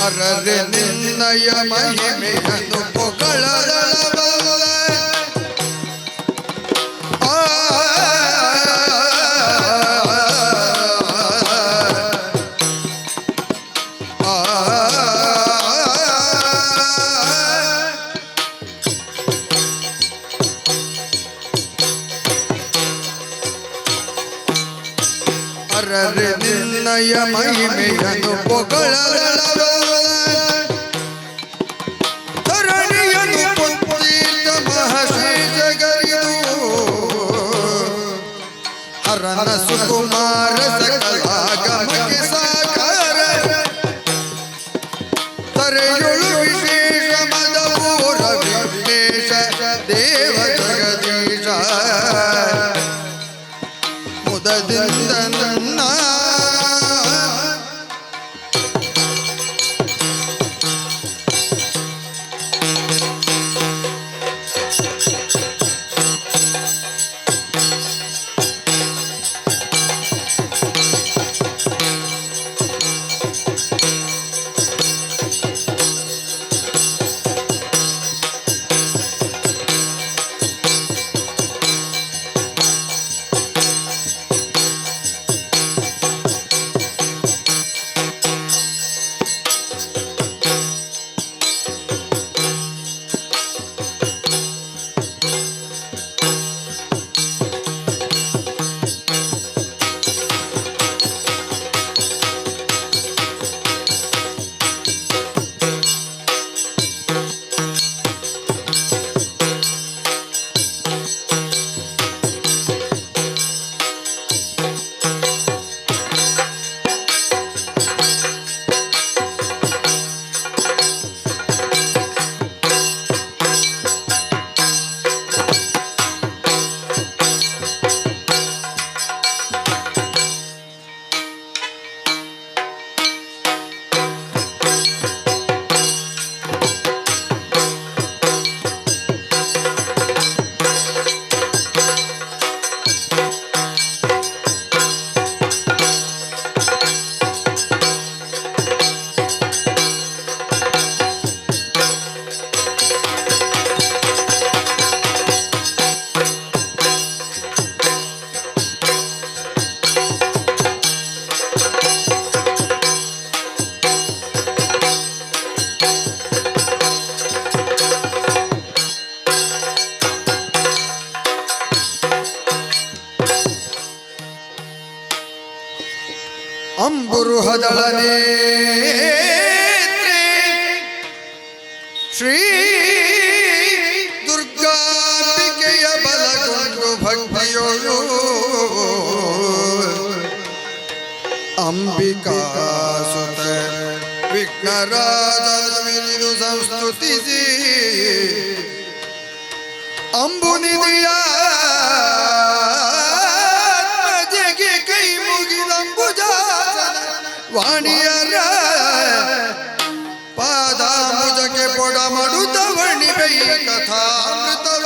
ಅರರೆ ನಿನ್ನಯ ಮಹಿಮೆಯನ್ನು ಪೊಗಳದಳಬಲ್ಲ ಅರರೆ ನಿನ್ನಯ ಮಹಿಮೆಯನ್ನು ಪೊಗಳದಳಬಲ್ಲ ಸುಕುಮಾರ ಸಕಲಾಗಮಕ್ಕೆ ಸಾಕಾರ ತರೆಯುಳು ವಿಶೇಷ ಮದಪೂರ ವಿಘ್ನೇಶ ದೇವ ಜಗದೀಶ ಮುದದಿಂದ ನನ್ನ ಅಂಬುರುಹದಳನೇ ಶ್ರೀ ದುರ್ಗಾಂಬಿಕೆಯ ಬಲಗೊಂಡು ಭಕ್ತಿಯೊಳು ಅಂಬಿಕಾ ಸುತ ವಿಘ್ನರಾಜನವಿರಿದು ಸಂಸ್ತುತಿಸಿ ಅಂಬುನಿಧಿಯ ಆತ್ಮಜೆಗೆ ಕೈ ಮುಗಿದಂಬುಜಾಸನ ವಾಣಿಯರ ಪಾದಾಂಬುಜಕ್ಕೆ ಪೊಡ ಮಡುತ್ತ ವರ್ಣಿಪೆ ಈ ಕಥಾಮೃತವ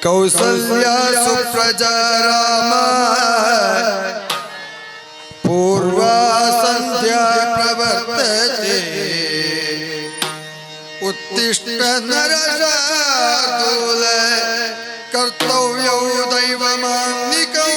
ಕೌಸಲ್ಯ ಸುಪ್ರಜಾ ರಾಮ ಪೂರ್ವ ಸಂಧ್ಯಾ ಪ್ರವರ್ತತೆ ಉತ್ತಿಷ್ಠ ನರಶಾರ್ದೂಲ ಕರ್ತವ್ಯೌ ದೈವಮಾನ್ನಿಕೌ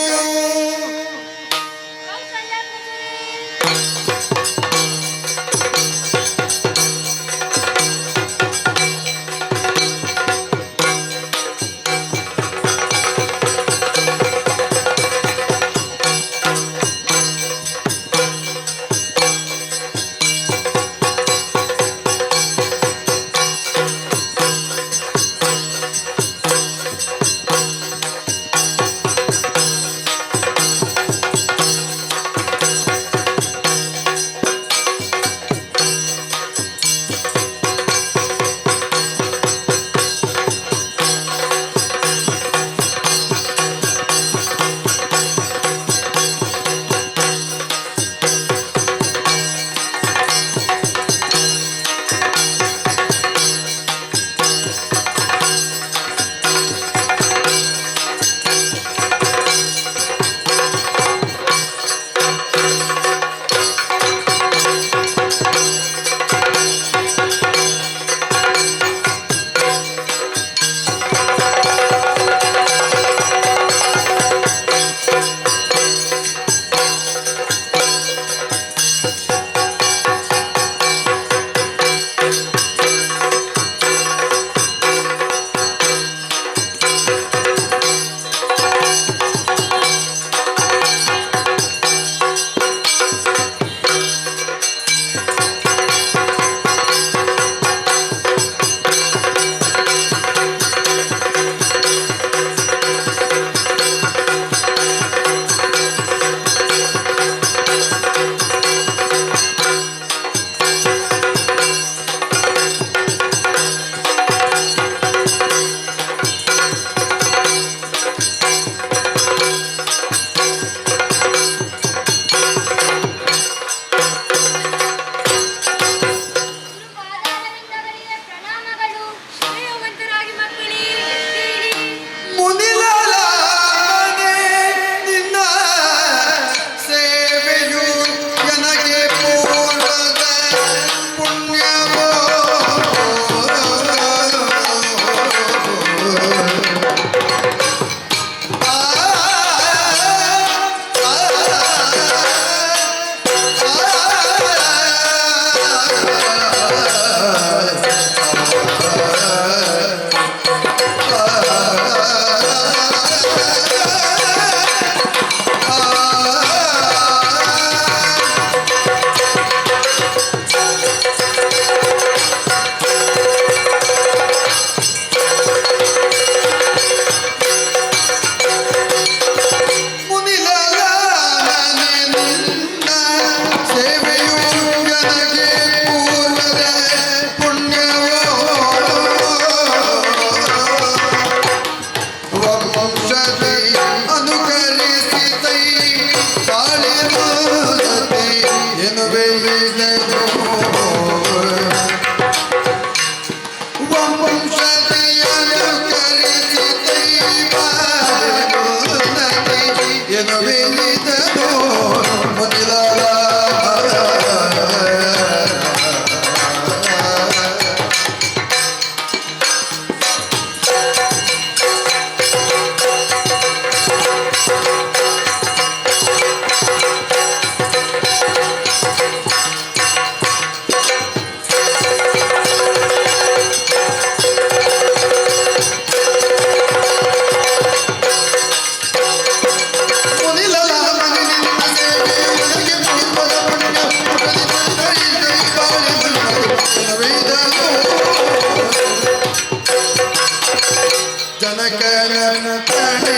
ಜನಕನ ಪ್ರಣಿ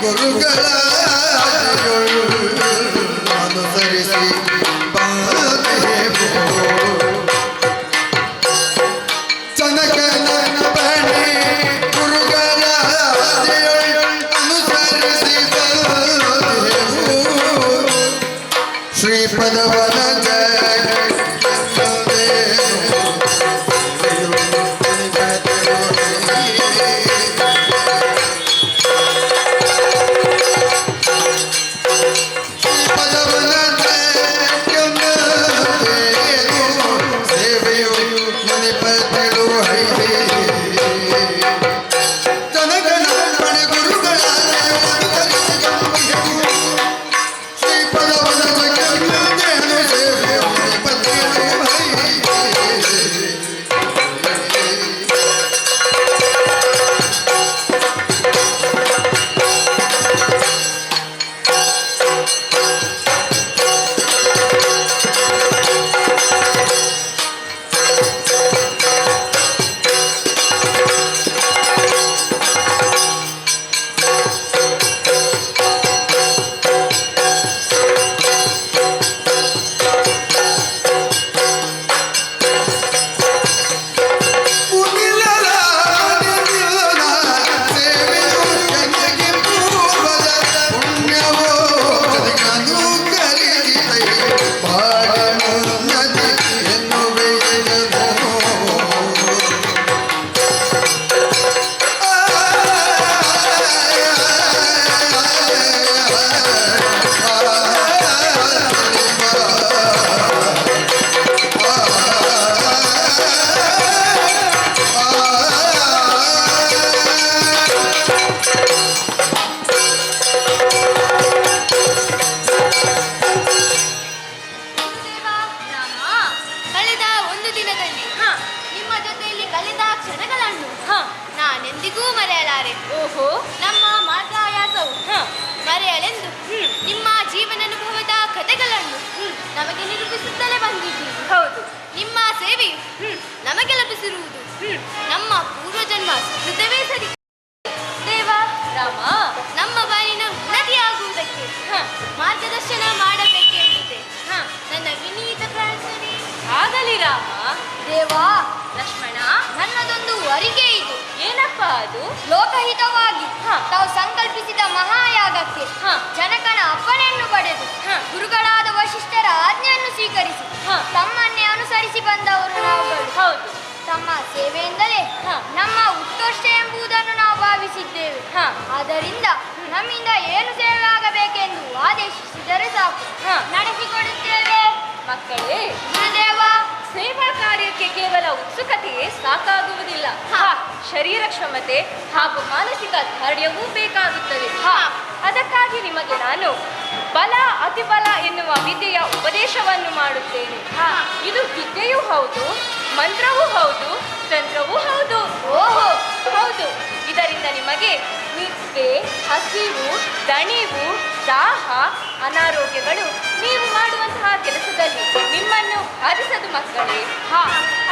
ಗುರುಗಳ ಅನುಸರಿಸಿ ಜನಕನ ಪ್ರಣಿ ಗುರುಗಳ ಅನುಸರಿಸಿ ಶ್ರೀಪದವನ ನಾನೆಂದಿಗೂ ಮರೆಯಲಾರೆ. ಓಹೋ, ನಮ್ಮ ಮಾರ್ಗಾಯಾಸವು ಮರೆಯಲೆಂದು ನಿಮ್ಮ ಜೀವನಾನುಭವದ ಕಥೆಗಳನ್ನು ನಮಗೆ ನಿರೂಪಿಸುತ್ತಲೇ ಬಂದಿದ್ದೀರಿ. ಹೌದು, ನಿಮ್ಮ ಸೇವೆಯು ನಮಗೆ ಲಭಿಸಿರುವುದು ನಮ್ಮ ಪೂರ್ವಜನ್ಮ ಸುಕೃತವೇ ಸರಿ. ದೇವ ರಾಮ, ನಮ್ಮ ಬಾಳಿನ ಉನ್ನತಿಯಾಗುವುದಕ್ಕೆ ಮಾರ್ಗದರ್ಶನ ಮಾಡಬೇಕೆಂದಿದೆ ನನ್ನ ವಿನೀತ ಪ್ರಾರ್ಥನೆ. ಆಗಲಿ ರಾಮ. ದೇವ ಲಕ್ಷ್ಮಣ, ನನ್ನದೊಂದು ಅರಿಕೆ ಇದು. ಏನಪ್ಪ ಅದು? ಲೋಕಹಿತವಾಗಿ ತಾವು ಸಂಕಲ್ಪಿಸಿದ ಮಹಾಯಾಗಕ್ಕೆ ಜನಕನ ಅಪ್ಪಣೆಯನ್ನು ಪಡೆದು ಗುರುಗಳಾದ ವಶಿಷ್ಠರ ಆಜ್ಞೆಯನ್ನು ಸ್ವೀಕರಿಸಿ ತಮ್ಮನ್ನೇ ಅನುಸರಿಸಿ ಬಂದವರು ನಾವುಗಳು. ಹೌದು, ತಮ್ಮ ಸೇವೆಯಿಂದಲೇ ನಮ್ಮ ಉತ್ಕರ್ಷ ಎಂಬುದನ್ನು ನಾವು ಭಾವಿಸಿದ್ದೇವೆ. ಆದ್ದರಿಂದ ನಮ್ಮಿಂದ ಏನು ಸೇವೆ ಆಗಬೇಕೆಂದು ಆದೇಶಿಸಿದರೆ ಸಾಕು, ನಡೆಸಿಕೊಡುತ್ತೇವೆ. ಮಕ್ಕಳೇ, ಗುರುದೇವ, ಸೇವಾ ಕಾರ್ಯಕ್ಕೆ ಕೇವಲ ಉತ್ಸುಕತೆಯೇ ಸಾಕಾಗುವುದಿಲ್ಲ. ಶರೀರ ಕ್ಷಮತೆ ಹಾಗೂ ಮಾನಸಿಕ ಧೈರ್ಯವೂ ಬೇಕಾಗುತ್ತದೆ. ಅದಕ್ಕಾಗಿ ನಿಮಗೆ ನಾನು ಬಲ ಅತಿಬಲ ಎನ್ನುವ ವಿದ್ಯೆಯ ಉಪದೇಶವನ್ನು ಮಾಡುತ್ತೇನೆ. ಇದು ವಿದ್ಯೆಯೂ ಹೌದು, ಮಂತ್ರವೂ ಹೌದು, ತಂತ್ರವೂ ಹೌದು. ಓಹೋ, ಹೌದು. ಇದರಿಂದ ನಿಮಗೆ ನಿದ್ದೆ, ಹಸಿವು, ದಣಿವು, ದಾಹ, ಅನಾರೋಗ್ಯಗಳು ನೀವು ಮಾಡುವಂತಹ ಕೆಲಸದಲ್ಲಿ ನಿಮ್ಮನ್ನು ಬಾಧಿಸದು ಮಕ್ಕಳೇ.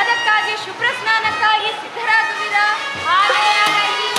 ಅದಕ್ಕಾಗಿ ಶುಭ್ರ ಸ್ನಾನಕ್ಕಾಗಿ ಸಿದ್ಧರಾಗುವಿರಾ? ಹಾಗೇ ಆಗಲಿ.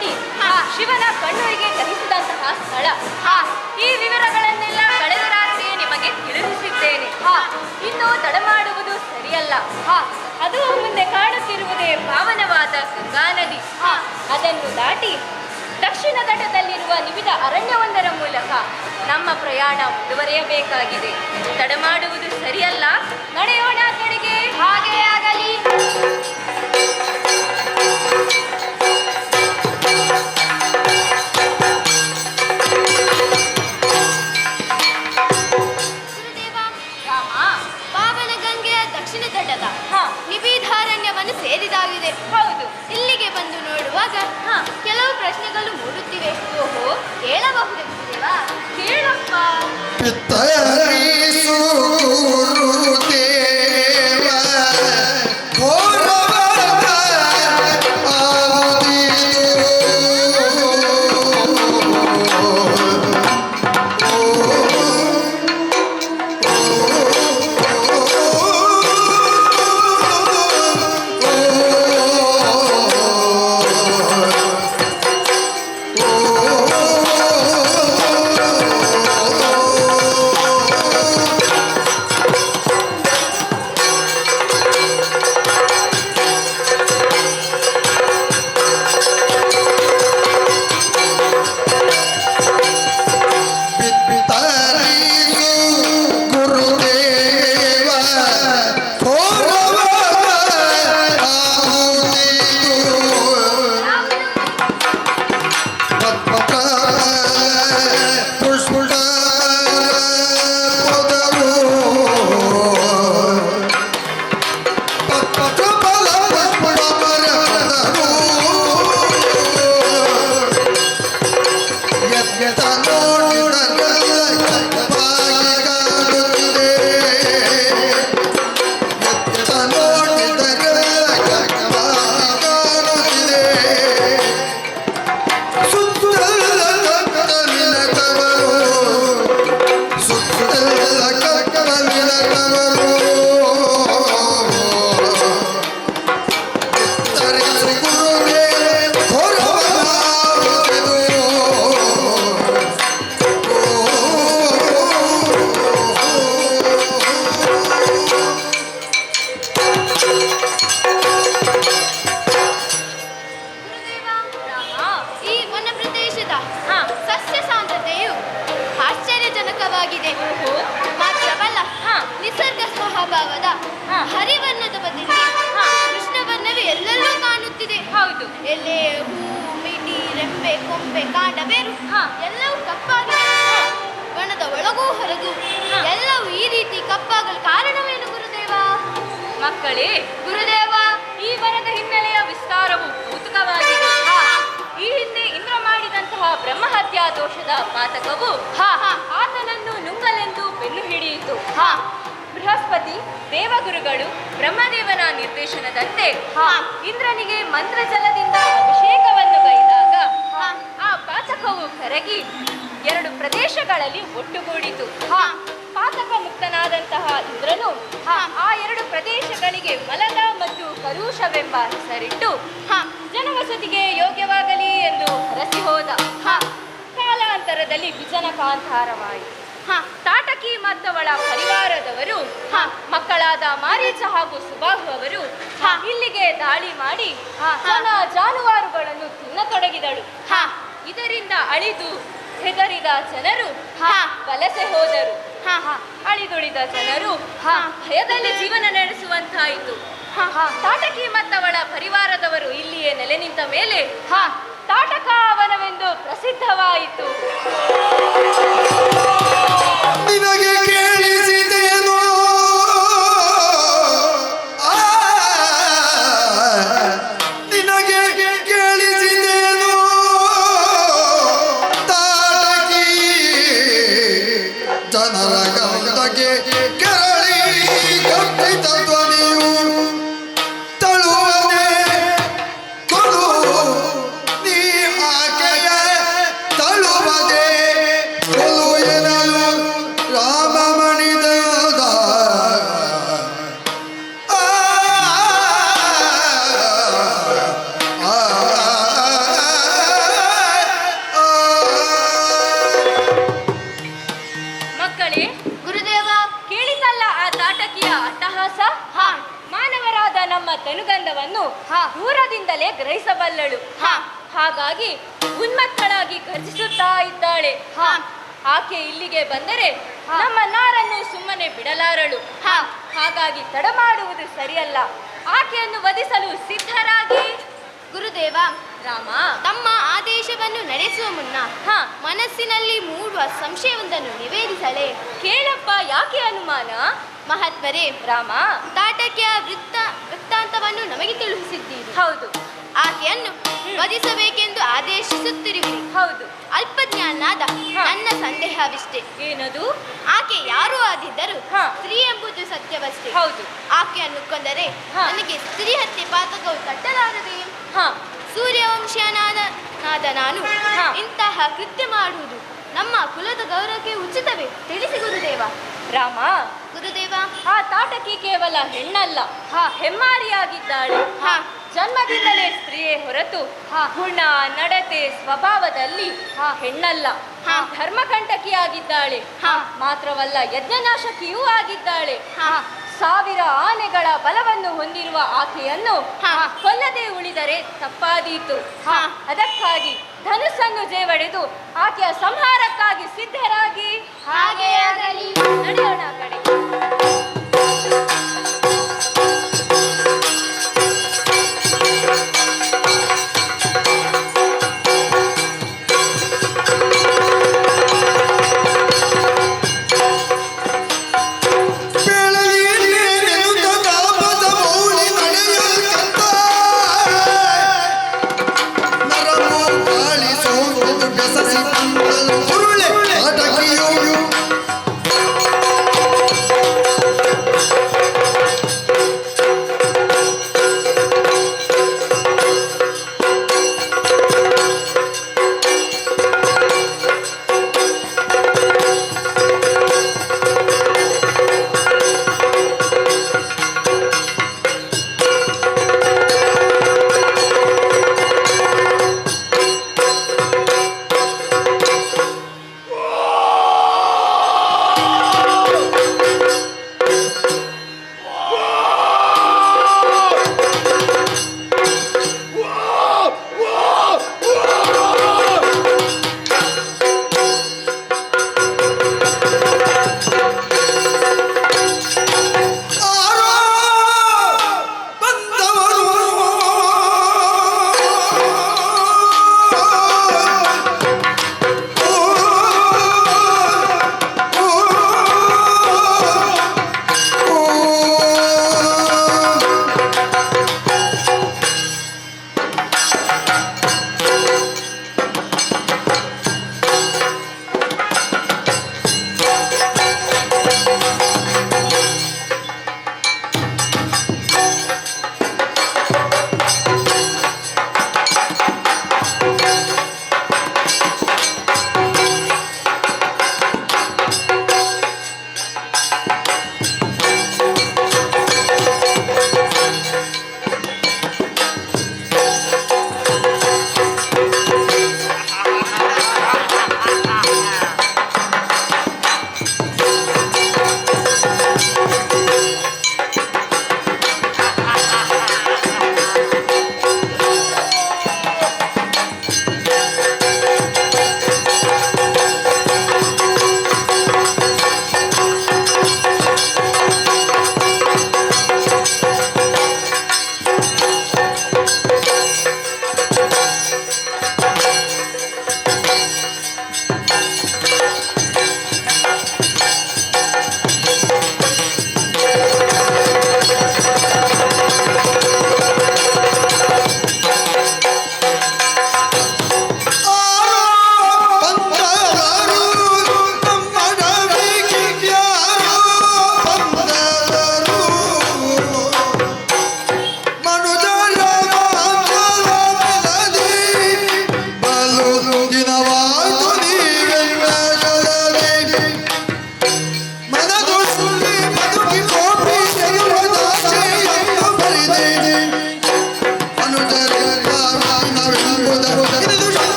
ಮಾಡಿ ಶಿವನ ಕಣ್ಣುರಿಗೆ ಗ್ರಹಿಸಿದಂತಹ ಸ್ಥಳ. ಈ ವಿವರಗಳನ್ನೆಲ್ಲ ಕಳೆದ ರಾತ್ರಿಯೇ ನಿಮಗೆ ತಿಳಿಸಿದ್ದೇನೆ. ಇನ್ನು ತಡ ಮಾಡುವುದು ಸರಿಯಲ್ಲ. ಅದು ಮುಂದೆ ಕಾಣುತ್ತಿರುವುದೇ ಪಾವನವಾದ ಗಂಗಾ ನದಿ. ಅದನ್ನು ದಾಟಿ ದಕ್ಷಿಣ ತಟದಲ್ಲಿರುವ ನಿಬಿಡ ಅರಣ್ಯವೊಂದರ ಮೂಲಕ ನಮ್ಮ ಪ್ರಯಾಣ ಮುಂದುವರಿಯಬೇಕಾಗಿದೆ. ತಡ ಮಾಡುವುದು ಸರಿಯಲ್ಲ. ನಡೆಯೋಣ ಕಡೆಗೆ. ಹಾಗೇ ಆಗಲಿ. ಗುರುದೇವ, ರಾಮ, ಪಾವನ ಗಂಗೆಯ ದಕ್ಷಿಣ ತಟದ ಹಾ, ನಿಬಿಧಾರಣ್ಯವನ್ನು ಸೇರಿದಾಗಿದೆ. ಹೌದು. ಇಲ್ಲಿಗೆ ಬಂದು ನೋಡುವಾಗ ಕೆಲವು ಪ್ರಶ್ನೆಗಳು ಮೂಡುತ್ತಿವೆ. ಓಹೋ, ಹೇಳಬಹುದೇ ಗುರುದೇವ? ಕೇಳಪ್ಪ. ಪಿತರಿಸು ಗುರುದೇವ ಘೋರವಾದ ಆದಿದು. ಗುರುದೇವ, ಈ ವನ ಪ್ರದೇಶದ ಸಸ್ಯ ಸಾಂದ್ರತೆಯು ಆಶ್ಚರ್ಯಜನಕವಾಗಿದೆ. ಮಾತ್ರವಲ್ಲ, ನಿಸರ್ಗ ಸ್ವಭಾವದ ಹರಿವರ್ಣದ ಬದಲಿಗೆ ಕೃಷ್ಣವರ್ಣವೇ ಎಲ್ಲೆಲ್ಲೂ ಕಾಣುತ್ತಿದೆ. ಹೌದು. ಎಲೆ, ಹೂ, ಮಿಡಿ, ರೆಂಬೆ, ಕೊಂಬೆ, ಕಾಂಡ, ಬೇರು ಎಲ್ಲವೂ ಕಪ್ಪಾಗಿದೆ. ವನದ ಒಳಗೂ ಹೊರಗೂ ಎಲ್ಲವೂ ಈ ರೀತಿ ಕಪ್ಪಾಗಲು ಕಾರಣವೇನು ಗುರುದೇವ? ಮಕ್ಕಳೇ, ಗುರುದೇವ, ಈ ವನದ ಹಿನ್ನೆಲೆಯ ವಿಸ್ತಾರವು ಕೌತುಕವಾಗಿದೆ. ಈ ಹಿಂದೆ ಇಂದ್ರ ಮಾಡಿದಂತಹ ಬ್ರಹ್ಮಹತ್ಯಾ ದೋಷದ ಪಾತಕವು ಆತನನ್ನು ನುಂಗಲೆಂದು ಬೆನ್ನು ಹಿಡಿಯಿತು. ಬೃಹಸ್ಪತಿ ದೇವಗುರುಗಳು ಬ್ರಹ್ಮದೇವನ ನಿರ್ದೇಶನದಂತೆ ಇಂದ್ರನಿಗೆ ಮಂತ್ರಜಲದಿಂದ ಅಭಿಷೇಕವನ್ನು ಗೈದಾಗ ಆ ಪಾತಕವು ಕರಗಿ 2 ಪ್ರದೇಶಗಳಲ್ಲಿ ಒಟ್ಟುಗೂಡಿತು. ಪಾತಕ ಮುಕ್ತನಾದಂತಹ ಇಂದ್ರನು ಆ 2 ಪ್ರದೇಶಗಳಿಗೆ ಮಲದ ಮತ್ತು ಕಲುಷವೆಂಬ ಹೆಸರಿಟ್ಟು ಜನವಸತಿಗೆ ಯೋಗ್ಯವಾಗಲಿ ಎಂದು ಹರಸಿ ಹೋದ. ಕಾಲಾಂತರದಲ್ಲಿ ವಿಜನ ಕಾಂತಾರವಾಯಿತು. ತಾಟಕಿ ಮತ್ತವಳ ಪರಿವಾರದವರು ಮಕ್ಕಳಾದ ಮಾರೀಚ ಹಾಗೂ ಸುಬಾಹು ಅವರು ಇಲ್ಲಿಗೆ ದಾಳಿ ಮಾಡಿ ಜನ ಜಾನುವಾರುಗಳನ್ನು ತಿನ್ನತೊಡಗಿದಳು. ಇದರಿಂದ ಅಳಿದು ಹೆದರಿದ ಜನರು ವಲಸೆ ಹೋದರು. ಅಳಿದುಳಿದ ಜನರು ಭಯದಲ್ಲಿ ಜೀವನ ನಡೆಸುವಂತಾಯಿತು. ತಾಟಕಿ ಮತ್ತವಳ ಪರಿವಾರದವರು ಇಲ್ಲಿಯೇ ನೆಲೆ ನಿಂತ ಮೇಲೆ ತಾಟಕಾವನವೆಂದು ಪ್ರಸಿದ್ಧವಾಯಿತು. ನಿನಗೆ ಕೇಳಿಸಿದೇನೋ ನಿನಗೆ ಕೇಳಿಸಿದೇನೋ ತಾಟಕಿ ಜನರ ಗಂಧಕ್ಕೆ ಕೆರಳಿ ಗರ್ಭಿತ ಧ್ವನಿಯು ತಳುವನೆ ಕೊಡು ನೀ ಆಕೆಯ ತಳುವದೆ ಕೊಲು ಎನಲು ರಾಮಮಣಿದಾದ ಆ ಪೆನುಗಂಧವನ್ನು ಹಾ. ದೂರದಿಂದಲೇ ಗ್ರಹಿಸಬಲ್ಲಳು. ಹಾ. ಹಾಗಾಗಿ ಉನ್ಮತ್ತಳಾಗಿ ಗರ್ಜಿಸುತ್ತಾ ಇದ್ದಾಳೆ. ಹಾ. ಆಕೆ ಇಲ್ಲಿಗೆ ಬಂದರೆ ಹಾ. ನಮ್ಮ ನಾರನ್ನು ಸುಮ್ಮನೆ ಬಿಡಲಾರಳು. ಹಾ. ಹಾಗಾಗಿ ತಡ ಮಾಡುವುದು ಸರಿಯಲ್ಲ. ಆಕೆಯನ್ನು ವಧಿಸಲು ಸಿದ್ಧರಾಗಿ. ಗುರುದೇವ, ರಾಮ, ತಮ್ಮ ಆದೇಶವನ್ನು ನಡೆಸುವ ಮುನ್ನ ಹಾ. ಮನಸ್ಸಿನಲ್ಲಿ ಮೂಡುವ ಸಂಶಯವೊಂದನ್ನು ನಿವೇದಿಸಲೇ. ಕೇಳಪ್ಪ, ಯಾಕೆ ಅನುಮಾನ? ಮಹಾತ್ಮರೇ, ರಾಮ, ತಾಟಕ್ಯ ವೃತ್ತಾಂತವನ್ನು ನಮಗೆ ತಿಳಿಸಿದ್ದೀರಿ. ಹೌದು ಆಕೆಯನ್ನು ವಧಿಸಬೇಕೆಂದು ಆದೇಶಿಸುತ್ತಿರುವಿರಿ. ಹೌದು. ಅಲ್ಪಜ್ಞಾನಾದ ಹಾ. ನನ್ನ ಸಂದೇಹವಿಷ್ಟೇ. ಏನದು? ಆಕೆ ಯಾರೂ ಆದಿದ್ದರೂ ಹಾ. ಸ್ತ್ರೀ ಎಂಬುದು ಸತ್ಯವಷ್ಟೇ. ಹೌದು. ಆಕೆಯನ್ನು ಕೊಂದರೆ ಹಾ. ನನಗೆ ಸ್ತ್ರೀ ಹತ್ಯೆ ಪಾತಕವು ತಟ್ಟಲಾರದೆ. ಹಾ. ಸೂರ್ಯವಂಶನಾದ ನಾನು ಹಾ. ಇಂತಹ ಕೃತ್ಯ ಮಾಡುವುದು ನಮ್ಮ ಕುಲದ ಗೌರವಕ್ಕೆ ಉಚಿತವೇ? ತಿಳಿಸಿ ಗುರುದೇವ. ರಾಮ, ಗುರುದೇವ, ಆ ತಾಟಕಿ ಕೇವಲ ಹೆಣ್ಣಲ್ಲ, ಹೆಮ್ಮಾರಿಯಾಗಿದ್ದಾಳೆ. ಹಾ. ಜನ್ಮದಿಂದಲೇ ಸ್ತ್ರೀಯೇ ಹೊರತು ಹಾ. ಗುಣ, ನಡತೆ, ಸ್ವಭಾವದಲ್ಲಿ ಹೆಣ್ಣಲ್ಲ. ಹಾ. ಧರ್ಮಕಂಟಕಿಯಾಗಿದ್ದಾಳೆ. ಹಾ. ಮಾತ್ರವಲ್ಲ, ಯಜ್ಞನಾಶಕಿಯೂ ಆಗಿದ್ದಾಳೆ. ಹಾ. 1000 ಆನೆಗಳ ಬಲವನ್ನು ಹೊಂದಿರುವ ಆಕೆಯನ್ನು ಹಾ. ಕೊಲ್ಲದೆ ಉಳಿದರೆ ತಪ್ಪಾದೀತು. ಹಾ. ಅದಕ್ಕಾಗಿ ಧನುಸ್ಸನ್ನು ಜೇವಡೆದು ಆಕೆಯ ಸಂಹಾರಕ್ಕಾಗಿ ಸಿದ್ಧರಾಗಿ. ಹಾಗೆಯೇ ಆಗಲಿ. ನಡೆಯೋಣ ಆ ಕಡೆ.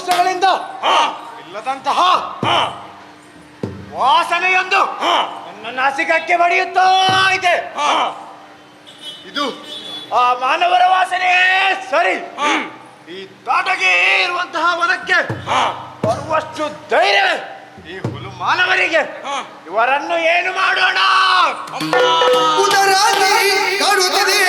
ವರ್ಷಗಳಿಂದ ಇಲ್ಲದಂತಹ ವಾಸನೆಯೊಂದು ನನ್ನ ನಾಸಿಕಕ್ಕೆ ಬಡಿಯುತ್ತಾ ಇದೆ. ಇದು ಆ ಮಾನವರ ವಾಸನೆಯೇ ಸರಿ. ಈ ತಾಟಗೆ ಇರುವಂತಹ ವನಕ್ಕೆ ಬರುವಷ್ಟು ಧೈರ್ಯವೇ ಈ ಹುಲು ಮಾನವರಿಗೆ. ಇವರನ್ನು ಏನು ಮಾಡೋಣ? ಉದರಾಗಿ ಕಾಡುತ್ತಿದೆ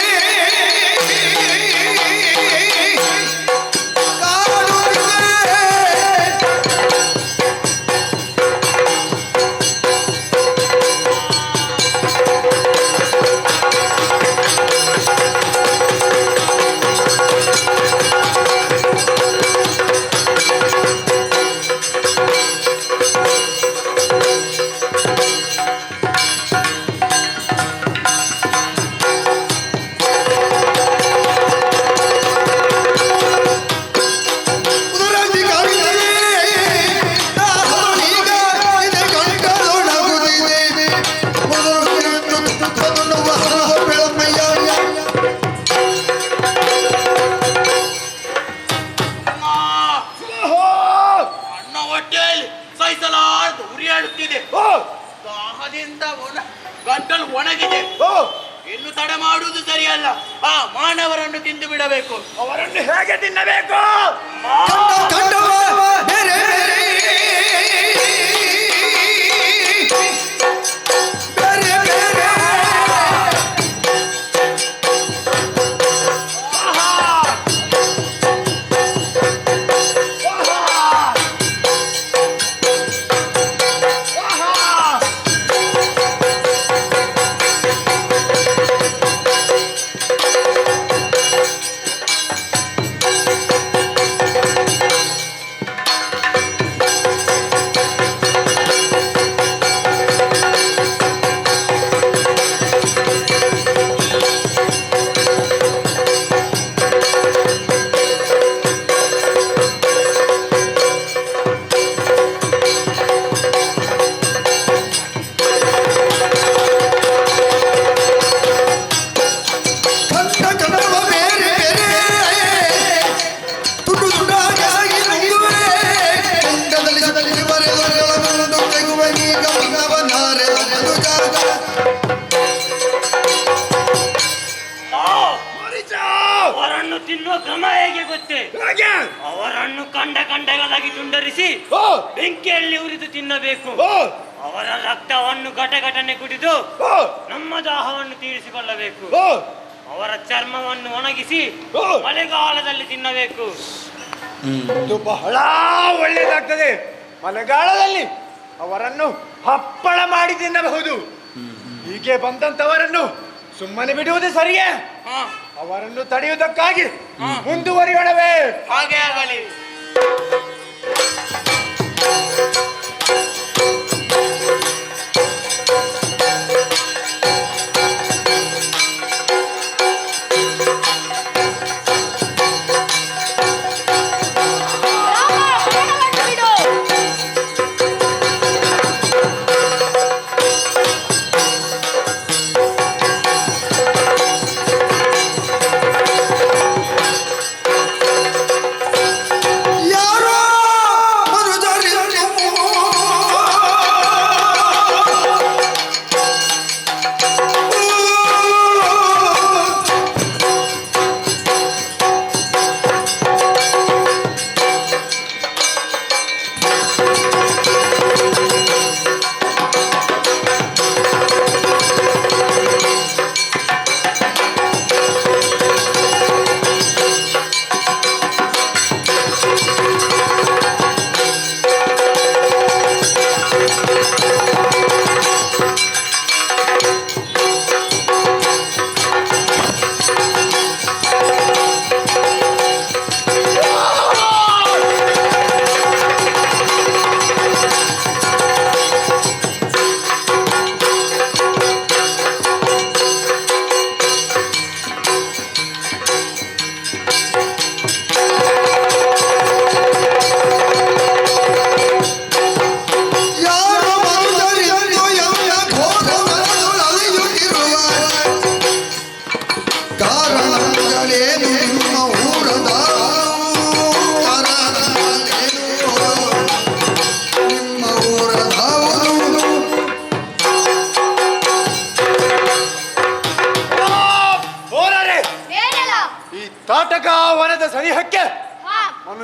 ಸಹಿಸಲಾರದು ಉರಿಯಾಡುತ್ತಿದೆ. ದಾಹದಿಂದ ಗಂಟಲು ಒಣಗಿದೆ. ಇನ್ನು ತಡ ಮಾಡುವುದು ಸರಿಯಲ್ಲ. ಆ ಮಾನವರನ್ನು ತಿಂದು ಬಿಡಬೇಕು. ಅವರನ್ನು ಹೇಗೆ ತಿನ್ನಬೇಕು? ಅವರನ್ನು ತಿನ್ನುವ ಕ್ರಮ ಹೇಗೆ ಗೊತ್ತೇ? ಅವರನ್ನು ಕಂಡಗಳಾಗಿ ತುಂಡರಿಸಿ ಬೆಂಕಿಯಲ್ಲಿ ಉರಿದು ತಿನ್ನಬೇಕು. ಅವರ ರಕ್ತವನ್ನು ಘಟಘಟನೆ ಕುಡಿದು ನಮ್ಮ ದಾಹವನ್ನು ತೀರಿಸಿಕೊಳ್ಳಬೇಕು. ಅವರ ಚರ್ಮವನ್ನು ಒಣಗಿಸಿ ಮಳೆಗಾಲದಲ್ಲಿ ತಿನ್ನಬೇಕು. ಇದು ಬಹಳ ಒಳ್ಳೆಯದಾಗ್ತದೆ. ಮಳೆಗಾಲದಲ್ಲಿ ಅವರನ್ನು ಹಪ್ಪಳ ಮಾಡಿ ತಿನ್ನಬಹುದು. ಹೀಗೆ ಬಂದಂತವರನ್ನು ಸುಮ್ಮನೆ ಬಿಡುವುದು ಸರಿಯೇ? ಅವರನ್ನು ತಡೆಯುವುದಕ್ಕಾಗಿ ಮುಂದುವರಿಯೋಣವೇ? ಹಾಗೆ ಆಗಲಿ. ಯಾರು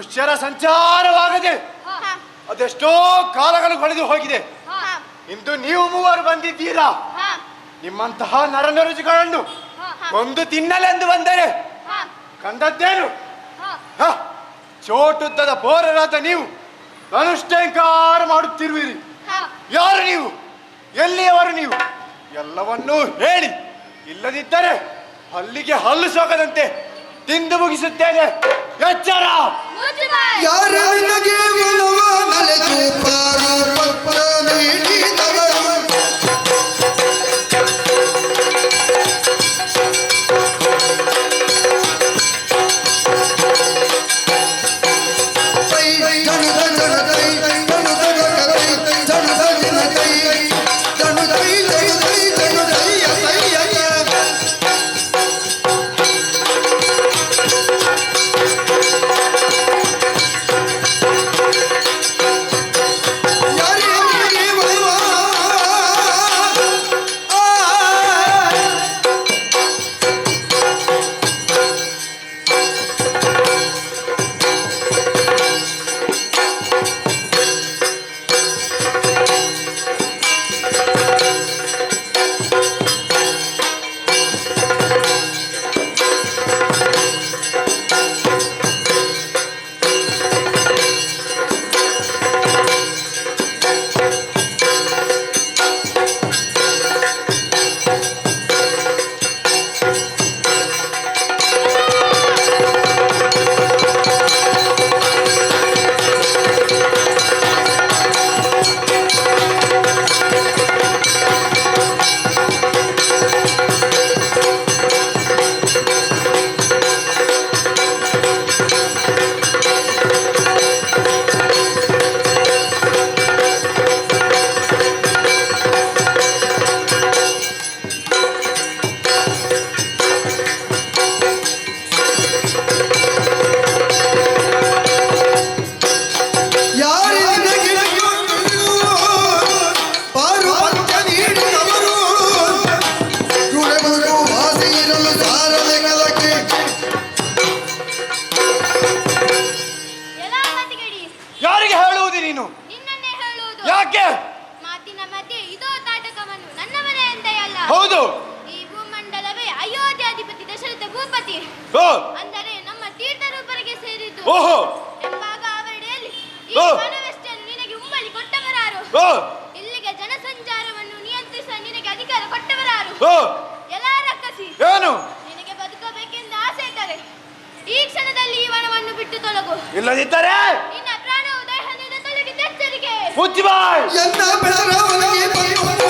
ಮನುಷ್ಯರ ಸಂಚಾರವಾಗದೆ ಅದೆಷ್ಟೋ ಕಾಲಗಳು ಕಳೆದು ಹೋಗಿದೆ. ಇಂದು ನೀವು ಮೂವರು ಬಂದಿದ್ದೀರಾ. ನಿಮ್ಮಂತಹ ನರನರುಜುಗಳನ್ನು ಒಂದು ತಿನ್ನಲೆಂದು ಬಂದರೆ ಕಂದದ್ದೇನು? ಚೋಟುದ್ದದ ಪೋರರಾದ ನೀವು ಅನುಷ್ಠಾಂಕಾರ ಮಾಡುತ್ತಿರುವಿರಿ. ಯಾರು ನೀವು? ಎಲ್ಲಿಯವರು ನೀವು? ಎಲ್ಲವನ್ನೂ ಹೇಳಿ, ಇಲ್ಲದಿದ್ದರೆ ಹಲ್ಲಿಗೆ ಹಲ್ಲು ಸೋಕದಂತೆ ತಿಂದು ಮುಗಿಸುತ್ತೇನೆ. ಎಚ್ಚರ! ಯಾರ ನಿನಗೆ ಒಲವ ನಲೆದು ಪಾರು ಪತ್ರ ನೀಡಿದವರು ಹೌದು. ಈ ಭೂಮಂಡಲವೇ ಅಯೋಧ್ಯಾಧಿಪತಿ ದಶರಥ ಭೂಪತಿ ಅಂದರೆ ನಮ್ಮ ತೀರ್ಥರೂಪರಿಗೆ ಸೇರಿದ್ದು. ಓಹೋ ಎಂಬಾಗ ಅವರಡಿಯಲ್ಲಿ ಈ ವನವೆಷ್ಟನ್ನು ನಿನಗೆ ಉಂಬಳಿ ಕೊಟ್ಟವರಾರು? ಇಲ್ಲಿಗೆ ಜನಸಂಚಾರವನ್ನು ನಿಯಂತ್ರಿಸುವ ನಿನಗೆ ಅಧಿಕಾರ ಕೊಟ್ಟವರಾರು? ಎಲ್ಲ ರಕ್ಕಸಿ ಏನು ನಿನಗೆ ಬದುಕಬೇಕೆಂದು ಆಸೆ ಇದ್ದರೆ ಈ ಕ್ಷಣದಲ್ಲಿ ಈ ವನವನ್ನು ಬಿಟ್ಟು ತೊಲಗು. ಇಲ್ಲದಿದ್ದರೆ ನಿನ್ನ ಪ್ರಾಣವು ದೇಹದಿಂದ ತೊಲಗಿದ ಎಚ್ಚರಿಕೆ. ಮುಚ್ಚಿಬಾಯ್. ಎನ್ನ ಬೆಳವಣಿಗೆ ಬಂದು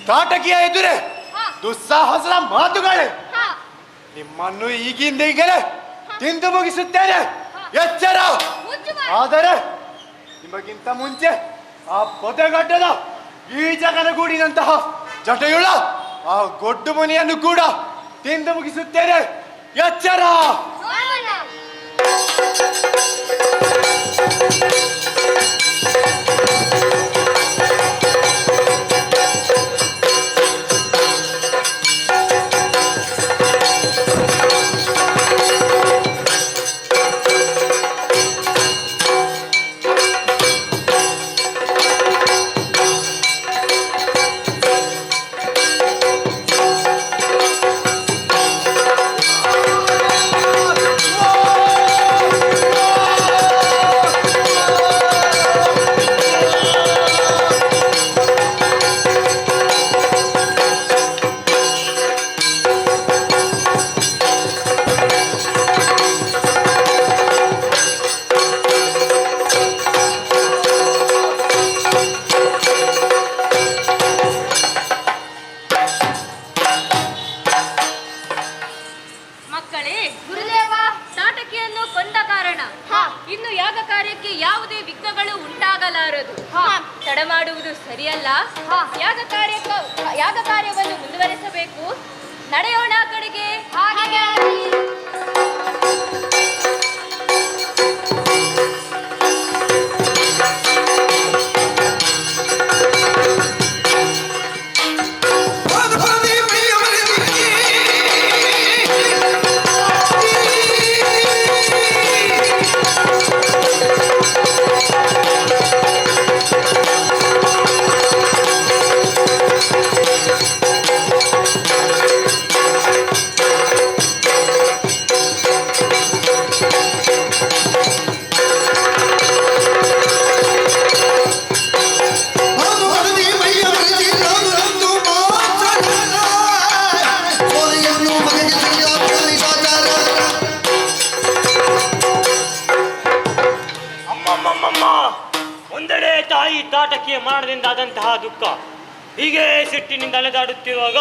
ತಾಟಕಿಯ ಎದುರೇ ದುಸ್ಸಾಹಸದ ಮಾತುಗಳೇ. ನಿಮ್ಮನ್ನು ಈಗಿಂದ ಈಗಲೇ ತಿಂದು ಮುಗಿಸುತ್ತೇನೆ. ಎಚ್ಚರ. ಆದರೆ ನಿಮಗಿಂತ ಮುಂಚೆ ಆ ಪೊದೆಗಡ್ಡದ ಬೀಜಕನಗೂಡಿನಂತಹ ಜಟೆಯುಳ್ಳ ಆ ಗೊಡ್ಡು ಮುನಿಯನ್ನು ಕೂಡ ತಿಂದು ಮುಗಿಸುತ್ತೇನೆ. ಎಚ್ಚರ. ಇನ್ನು ಯಾಗ ಕಾರ್ಯಕ್ಕೆ ಯಾವುದೇ ವಿಘ್ನಗಳು ಉಂಟಾಗಲಾರದು. ತಡ ಮಾಡುವುದು ಸರಿಯಲ್ಲ. ಯಾಗ ಕಾರ್ಯವನ್ನು ಮುಂದುವರೆಸಬೇಕು. ನಡೆಯೋಣ ಆ ಕಡೆಗೆ. ಹಾಗೆ ಆಗಲಿ. ಪಾರ್ವತಿ ಮೈಯವರಿಗೆ ಪಾರ್ವತಿ ಮೈಯವರಿಗೆ ನಾನೊಂದು ಮಾತನಾಡ ಸೋಲೆಯನ್ನು ಬಗೆಹರಿಸಿದ ಪೊಲೀಸಾಚಾರ ಅಮ್ಮಮ್ಮಮ್ಮಮ್ಮ, ಒಂದೆಡೆ ತಾಯಿ ತಾಟಕಿಯ ಮರಣದಿಂದ ಆದಂತಹ ದುಃಖ ಹೀಗೆ ಸಿಟ್ಟಿನಿಂದ ಅಲೆದಾಡುತ್ತಿರುವಾಗ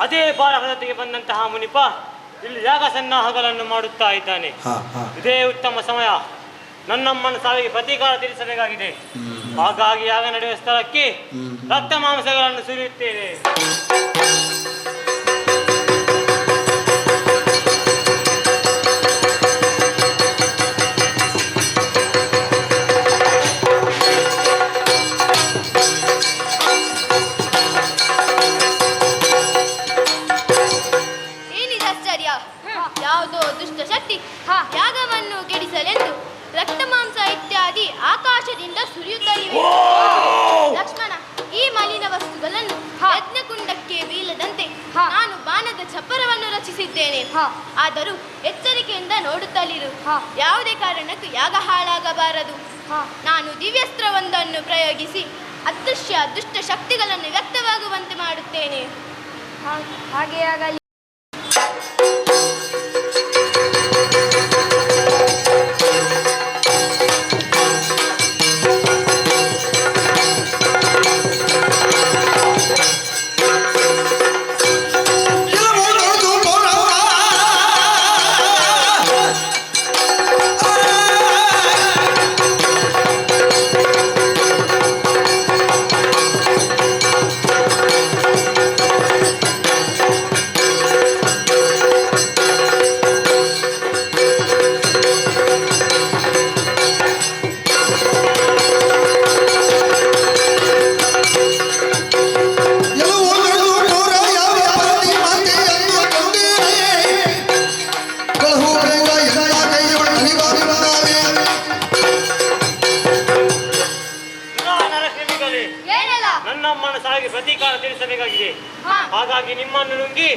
ಅದೇ ಭಾರತಕ್ಕೆ ಬಂದಂತಹ ಮುನಿಪ ಇಲ್ಲಿ ಯಾಗ ಸನ್ನಾಹಗಳನ್ನು ಮಾಡುತ್ತಾ ಇದ್ದಾನೆ. ಇದೇ ಉತ್ತಮ ಸಮಯ. ನನ್ನಮ್ಮನ ಸಾವಿಗೆ ಪ್ರತೀಕಾರ ತೀರಿಸಬೇಕಾಗಿದೆ. ಹಾಗಾಗಿ ಯಾಗ ನಡೆಯುವ ಸ್ಥಳಕ್ಕೆ ರಕ್ತ ಮಾಂಸಗಳನ್ನು ಸುರಿಯುತ್ತೇವೆ. ಏನಿದೆ ಆಶ್ಚರ್ಯ? ಯಾವುದೋ ದುಷ್ಟ ಶಕ್ತಿ ಯಾಗವನ್ನು ಕೆಡಿಸಲೆಂದು ರಕ್ತ ಮಾಂಸ ಇತ್ಯಾದಿ ಆಕಾಶದಿಂದ ಸುರಿಯುತ್ತಲಿವೆ. ಲಕ್ಷ್ಮಣ, ಈ ಮಲಿನ ವಸ್ತುಗಳನ್ನು ಯಜ್ಞಕುಂಡಕ್ಕೆ ಬೀಳದಂತೆ ನಾನು ಬಾಣದ ಚಪ್ಪರವನ್ನು ರಚಿಸಿದ್ದೇನೆ. ಆದರೂ ಎಚ್ಚರಿಕೆಯಿಂದ ನೋಡುತ್ತಲಿರು. ಯಾವುದೇ ಕಾರಣಕ್ಕೂ ಯಾಗ ಹಾಳಾಗಬಾರದು. ನಾನು ದಿವ್ಯಸ್ತ್ರವೊಂದನ್ನು ಪ್ರಯೋಗಿಸಿ ಅದೃಶ್ಯ ದುಷ್ಟ ಶಕ್ತಿಗಳನ್ನು ವ್ಯಕ್ತವಾಗುವಂತೆ ಮಾಡುತ್ತೇನೆ. ಹಾಗೆ ಆಗಲಿ. ಕೆಲವೊಂದು ಪೌರವ ಕೆಲವೊಂದು ಪೌರ ಯಾವ ಪತಿ ಮಾತೆಯನ್ನು ಕೊಂದಿರೆ ಕಳಹು ಬೇಗ ಎಲ್ಲ ಕೈಯನ್ನು ಹಿಡಿಬಾರದಾವೆ. ನರಸಿಂಹಿಗಳೇ, ಏನೆಲ್ಲ? ನನ್ನಮ್ಮನ ಸಾವಿಗೆ ಪ್ರತೀಕಾರ ತೀರಿಸಬೇಕಾಗಿದೆ. ಹಾ. ಹಾಗಾಗಿ ನಿಮ್ಮನ್ನು ನುಂಗಿ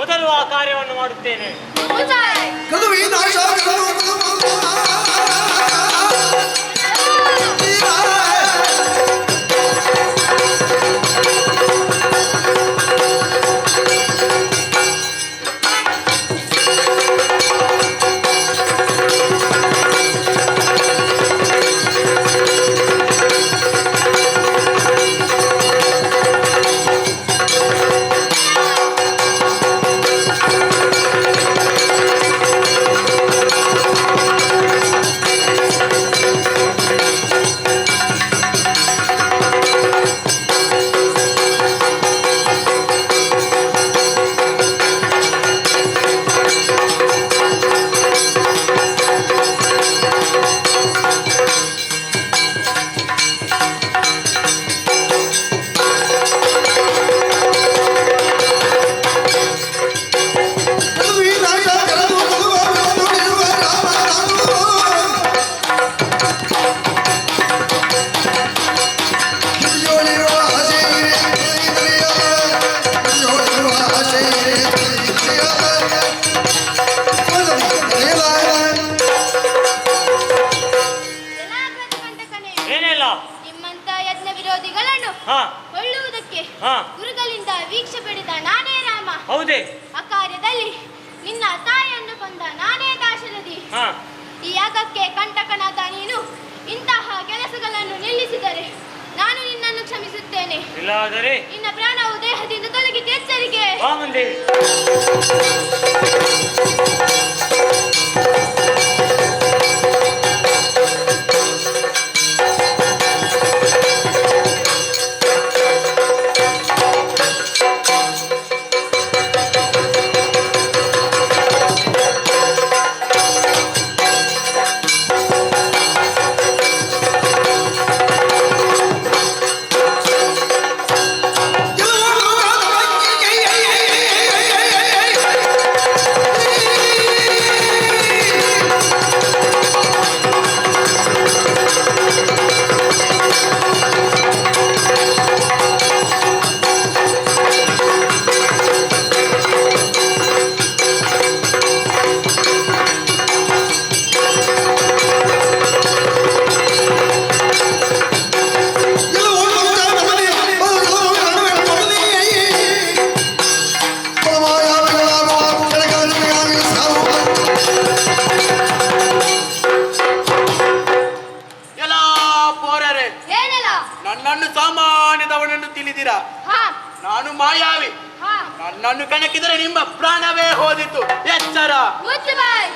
ಮೊದಲು ಆ ಕಾರ್ಯವನ್ನು ಮಾಡುತ್ತೇನೆ. ಮುಜಾಯ್. ಕದುವಿ ನಾಶ ಕದುವಿ ನಾಶ ಕರದು ಮಗುವ ರಾಮ ಹಿಡಿಯೋಳಿರುವ ಆಸೆ ಇರೆ ಹಿಡಿಯೋಳಿರುವ ಆಸೆ ಇರೆ ಜನಾಗ್ರಹಕಂಟಕನೇ, ಏನಿಲ್ಲ. ನಿಮ್ಮಂತ ಯಜ್ಞ ವಿರೋಧಿಗಳನ್ನು ಹಾ, ಕೊಳ್ಳುವುದಕ್ಕೆ ಹಾ. ಗುರುಗಳಿಂದ ವೀಕ್ಷೆ ಪಡೆದ ನಾನೇ ರಾಮ. ಹೌದೇ? ಆ ಕಾರ್ಯದಲ್ಲಿ ನಿನ್ನ ತಾಯಿಯನ್ನು ಕೊಂದ ನಾನೇ ದಾಶರಥಿ. ಹಾ, ಈ ಯಾಗಕ್ಕೆ ಕಂಟಕನಾದ ನೀನು ಇಂತಹ ಕೆಲಸಗಳನ್ನು ನಿಲ್ಲಿಸಿದರೆ ನಾನು ನಿನ್ನನ್ನು ಕ್ಷಮಿಸುತ್ತೇನೆ. ಇಲ್ಲಾದರೆ ನಿನ್ನ ಪ್ರಾಣವು ದೇಹದಿಂದ ತೊಲಗಿದ್ದು ಎಚ್ಚರಿಕೆ. ಬಾ ಮುಂದೆ. ನಾನು ಮಾಯಾವಿ. ಹಾ ನನ್ನನ್ನು ಕಣಕಿದರೆ ನಿಮ್ಮ ಪ್ರಾಣವೇ ಹೋದಿತು. ಎಚ್ಚರ. ಮುಚ್ಚು ಬಾಯ್.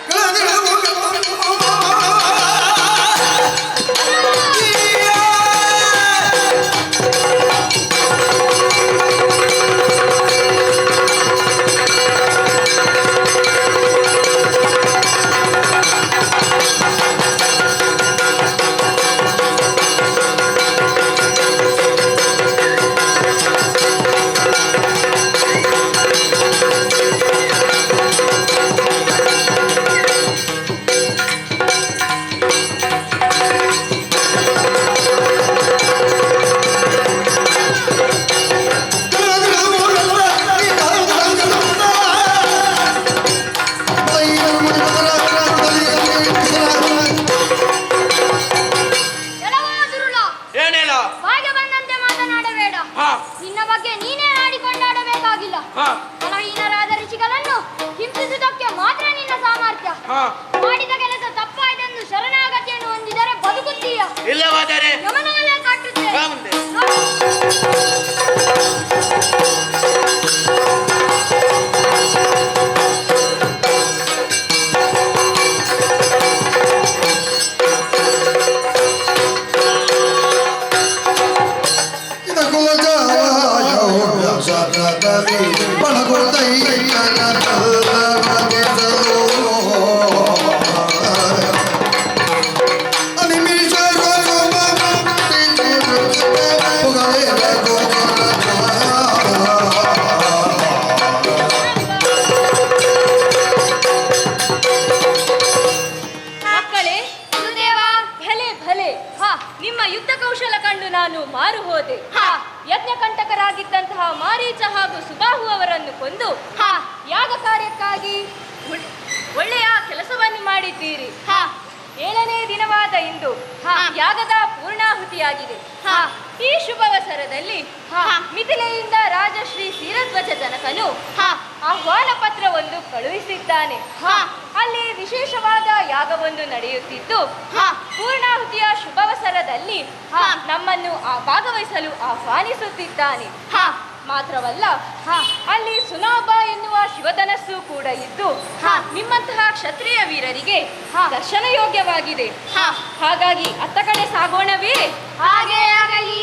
ಏನೇಳ? ಹಾಗೆ ಬಂದಂತೆ ಮಾತನಾಡಬೇಡ. ನಿನ್ನ ಬಗ್ಗೆ ನೀನೇ ಆಡಿಕೊಂಡಾಡಬೇಕಾಗಿಲ್ಲ. ಬಲಹೀನರಾದ ಋಷಿಗಳನ್ನು ಹಿಂಸಿಸುವುದಕ್ಕೆ ಮಾತ್ರ ನಿನ್ನ ಸಾಮರ್ಥ್ಯ. ಮಾಡಿದ ಕೆಲಸ ತಪ್ಪಾಯ್ತೆಂದು ಶರಣಾಗತಿಯನ್ನು ಹೊಂದಿದರೆ ಬದುಕುತ್ತೀಯ, ಇಲ್ಲವಾದರೆ ಯಮನವಲ್ಲೇ ಕಟ್ಟುತ್ತೇನೆ. ಮುಂದೆ ಮಕ್ಕಳೇ, ಗುರುದೇವ. ಭಲೆ ಭಲೆ. ನಿಮ್ಮ ಯುದ್ಧ ಕೌಶಲ ಕಂಡು ನಾನು ಮಾರು ಹೋದೆ. ಯಜ್ಞಕಂಟಕರಾಗಿದ್ದಂತಹ ಮಾರೀಚ ಹಾಗೂ ಸುಬಾಹು ಅವರನ್ನು ಕೊಂದು ಯಾಗ ಕಾರ್ಯಕ್ಕಾಗಿ ಒಳ್ಳೆಯ ಕೆಲಸವನ್ನು ಮಾಡಿದ್ದೀರಿ. 7ನೇ ದಿನವಾದ ಇಂದು ಯಾಗದ ಪೂರ್ಣಾಹುತಿಯಾಗಿದೆ. ಈ ಶುಭವಸರದಲ್ಲಿ ಮಿಥಿಲೆಯಿಂದ ರಾಜಶ್ರೀ ಕ್ಷೀರಧ್ವಜ ಜನಕನು ಆಹ್ವಾನ ಪತ್ರವೊಂದು ಕಳುಹಿಸಿದ್ದಾನೆ. ಅಲ್ಲಿ ವಿಶೇಷವಾದ ಯಾಗವೊಂದು ನಡೆಯುತ್ತಿದ್ದು ಪೂರ್ಣಾಹುತಿಯ ಶುಭವಸರದಲ್ಲಿ ನಮ್ಮನ್ನು ಭಾಗವಹಿಸಲು ಆಹ್ವಾನಿಸುತ್ತಿದ್ದಾನೆ. ಮಾತ್ರವಲ್ಲ, ಅಲ್ಲಿ ಸುನಾಭ ಎನ್ನುವ ಶಿವಧನಸ್ಸು ಕೂಡ ಇದ್ದು ನಿಮ್ಮಂತಹ ಕ್ಷತ್ರಿಯ ವೀರರಿಗೆ ದರ್ಶನ ಯೋಗ್ಯವಾಗಿದೆ. ಹಾಗಾಗಿ ಅತ್ತ ಕಡೆ ಸಾಗೋಣವೇ? ಹಾಗೆ ಆಗಲಿ.